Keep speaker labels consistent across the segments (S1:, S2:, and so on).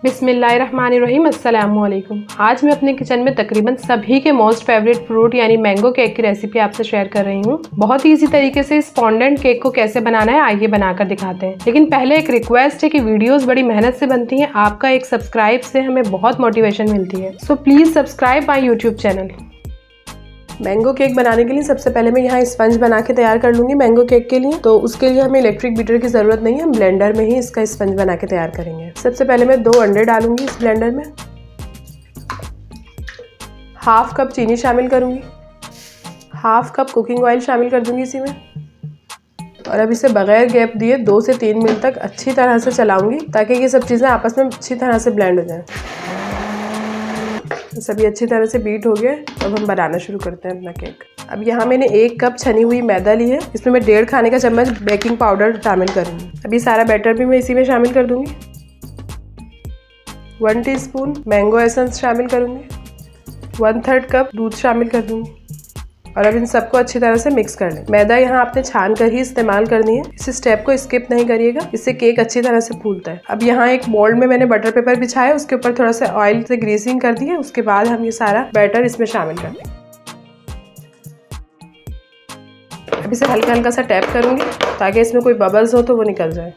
S1: बिस्मिल्लाहिर्रहमानिर्रहीम, अस्सलामुअलैकुम। आज मैं अपने किचन में तकरीबन सभी के मोस्ट फेवरेट फ्रूट यानी मैंगो केक की रेसिपी आपसे शेयर कर रही हूँ। बहुत ही इजी तरीके से इस फॉन्डेंट केक को कैसे बनाना है आइए बनाकर दिखाते हैं। लेकिन पहले एक रिक्वेस्ट है कि वीडियोस बड़ी मेहनत से बनती हैं, आपका एक सब्सक्राइब से हमें बहुत मोटिवेशन मिलती है। So please subscribe my YouTube channel. Mango cake बनाने के लिए सबसे पहले मैं यहाँ स्पंज बना के तैयार कर लूंगी मैंगो केक के लिए। तो उसके लिए हमें इलेक्ट्रिक बीटर की जरूरत नहीं है, हम ब्लेंडर में ही इसका स्पंज बना के तैयार करेंगे। सबसे पहले मैं 2 अंडे डालूंगी इस ब्लेंडर में। हाफ कप चीनी शामिल करूंगी, हाफ कप कुकिंग ऑयल शामिल कर दूंगी इसी में। और अब इसे बगैर गैप दिए 2 से 3 मिनट तक अच्छी तरह से चलाऊंगी ताकि ये सब चीज़ें आपस में अच्छी तरह से ब्लेंड हो जाए। सभी अच्छी तरह से बीट हो गए। अब हम बनाना शुरू करते हैं अपना केक। अब यहाँ मैंने 1 कप छनी हुई मैदा ली है, इसमें मैं 1.5 खाने का चम्मच बेकिंग पाउडर शामिल करूँगी। अभी सारा बैटर भी मैं इसी में शामिल कर दूँगी। 1 टीस्पून मैंगो एसेंस शामिल करूँगी, 1/3 कप दूध शामिल कर दूँगी। और अब इन सबको अच्छी तरह से मिक्स कर लें। मैदा यहाँ आपने छान कर ही इस्तेमाल करनी है, इस स्टेप को स्किप नहीं करिएगा, इससे केक अच्छी तरह से फूलता है। अब यहाँ एक मोल्ड में मैंने बटर पेपर बिछाया, उसके ऊपर थोड़ा सा ऑयल से ग्रीसिंग कर दी है। उसके बाद हम ये सारा बैटर इसमें शामिल कर देंगे। अब इसे हल्का हल्का सा टैप करूंगी ताकि इसमें कोई बबल्स हो तो वो निकल जाए।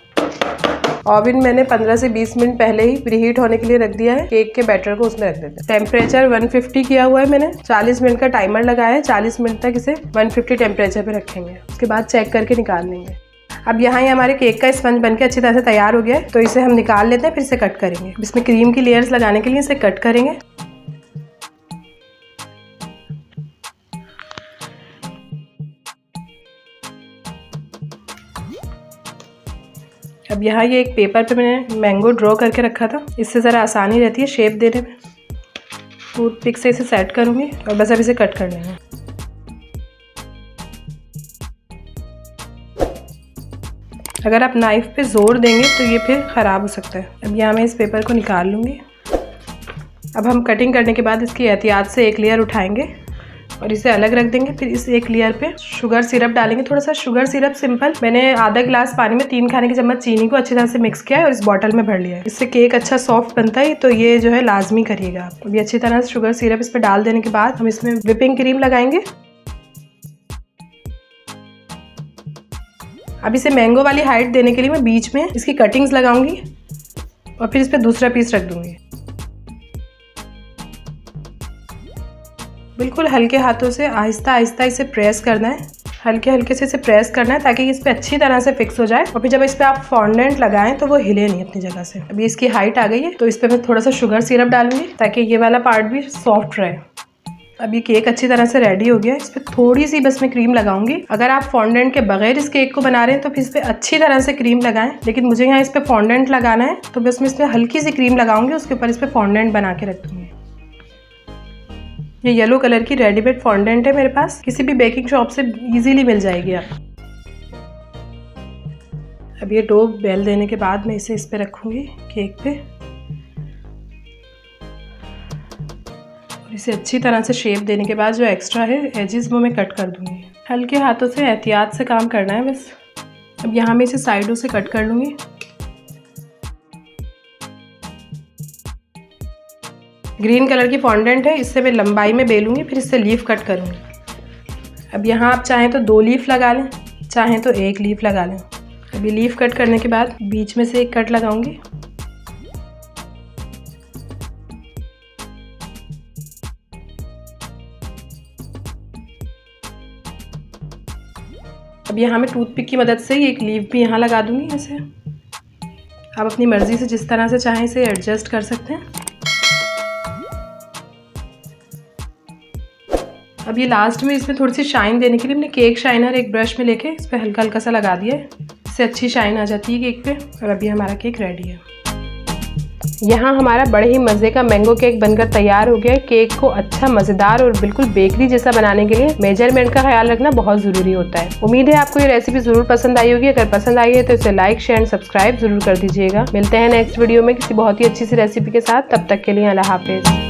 S1: ओवन मैंने 15 से 20 मिनट पहले ही प्रीहीट होने के लिए रख दिया है। केक के बैटर को उसमें रख देते हैं। टेम्परेचर 150 किया हुआ है मैंने। 40 मिनट का टाइमर लगाया है, 40 मिनट तक इसे 150 टेम्परेचर पे रखेंगे। उसके बाद चेक करके निकाल लेंगे। अब यहाँ ये हमारे केक का स्पंज बनके अच्छी तरह से तैयार हो गया है, तो इसे हम निकाल लेते हैं, फिर इसे कट करेंगे। इसमें क्रीम की लेयर्स लगाने के लिए इसे कट करेंगे। अब यहाँ ये एक पेपर पे मैंने मैंगो ड्रॉ करके रखा था, इससे ज़रा आसानी रहती है शेप देने में। टूथपिक से इसे सेट करूँगी और बस अब इसे कट कर लेंगे। अगर आप नाइफ पे जोर देंगे तो ये फिर ख़राब हो सकता है। अब यहाँ मैं इस पेपर को निकाल लूँगी। अब हम कटिंग करने के बाद इसकी एहतियात से एक लेयर उठाएंगे और इसे अलग रख देंगे। फिर इस एक लेयर पे शुगर सिरप डालेंगे। थोड़ा सा शुगर सिरप सिंपल, मैंने आधा गिलास पानी में 3 खाने के चम्मच चीनी को अच्छी तरह से मिक्स किया है और इस बॉटल में भर लिया है। इससे केक अच्छा सॉफ्ट बनता है, तो ये जो है लाजमी करिएगा आप। अभी अच्छी तरह से शुगर सिरप इस पर डाल देने के बाद हम इसमें व्हिपिंग क्रीम लगाएंगे। अब इसे मैंगो वाली हाइट देने के लिए मैं बीच में इसकी कटिंग्स लगाऊंगी और फिर इस पर दूसरा पीस रख दूंगी। बिल्कुल हल्के हाथों से आहिस्ता आहिस्ता इसे प्रेस करना है, हल्के हल्के से इसे प्रेस करना है ताकि इस पे अच्छी तरह से फिक्स हो जाए। और फिर जब इस पे आप फॉन्डेंट लगाएं तो वो हिले नहीं अपनी जगह से। अभी इसकी हाइट आ गई है, तो इस पे मैं थोड़ा सा शुगर सिरप डालूंगी ताकि ये वाला पार्ट भी सॉफ्ट रहे। अभी केक अच्छी तरह से रेडी हो गया। इस पर थोड़ी सी बस मैं क्रीम लगाऊंगी। अगर आप फॉन्डेंट के बगैर इस केक को बना रहे हैं तो फिर इस पर अच्छी तरह से क्रीम लगाएं, लेकिन मुझे यहाँ इस पर फॉन्डेंट लगाना है तो बस मैं इस पर हल्की सी क्रीम लगाऊंगी, उसके ऊपर इस पर फॉन्डेंट बना के रख दूंगी। ये येलो कलर की रेडीमेड फॉन्डेंट है मेरे पास, किसी भी बेकिंग शॉप से इजीली मिल जाएगी आप। अब ये डो बेल देने के बाद मैं इसे इस पे रखूंगी केक पे और इसे अच्छी तरह से शेप देने के बाद जो एक्स्ट्रा है एजेस वो मैं कट कर दूंगी। हल्के हाथों से एहतियात से काम करना है बस। अब यहाँ मैं इसे साइडों से कट कर लूँगी। ग्रीन कलर की फॉन्डेंट है, इससे मैं लंबाई में बेलूंगी, फिर इससे लीफ कट करूंगी। अब यहाँ आप चाहें तो 2 लीफ लगा लें, चाहें तो 1 लीफ लगा लें। अभी लीफ कट करने के बाद बीच में से एक कट लगाऊंगी। अब यहाँ मैं टूथपिक की मदद से एक लीफ भी यहाँ लगा दूंगी। ऐसे आप अपनी मर्जी से जिस तरह से चाहें इसे एडजस्ट कर सकते हैं। अब ये लास्ट में इसमें थोड़ी सी शाइन देने के लिए मैंने केक शाइनर एक ब्रश में लेके इस पर हल्का हल्का सा लगा दिया है, इससे अच्छी शाइन आ जाती है केक पे। और अभी हमारा केक रेडी है। यहाँ हमारा बड़े ही मज़े का मैंगो केक बनकर तैयार हो गया है। केक को अच्छा मज़ेदार और बिल्कुल बेकरी जैसा बनाने के लिए मेजरमेंट का ख्याल रखना बहुत ज़रूरी होता है। उम्मीद है आपको ये रेसिपी ज़रूर पसंद आई होगी। अगर पसंद आई है तो इसे लाइक शेयर एंड सब्सक्राइब ज़रूर कर दीजिएगा। मिलते हैं नेक्स्ट वीडियो में किसी बहुत ही अच्छी सी रेसिपी के साथ। तब तक के लिए अल्लाह हाफिज़।